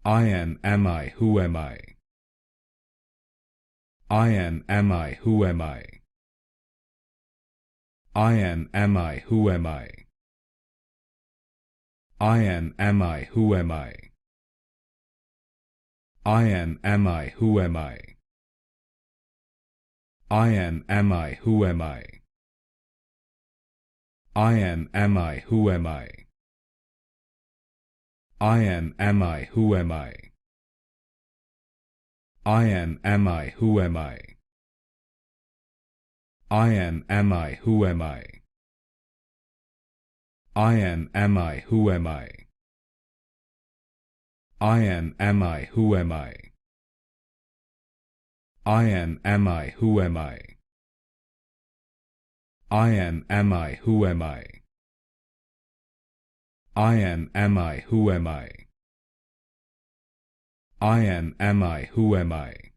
Am I, who am I? Am I, who am I? Am I, who am I? Am I, who am I? Am I, who am I? Am I, who am I? Am I, who am I? Am I, who am I? Am I, who am I? Am I, who am I? Am I, who am I? Am I, who am I? Am I, who am I? Am I, who am I? Am I, who am I? Am I, who am I?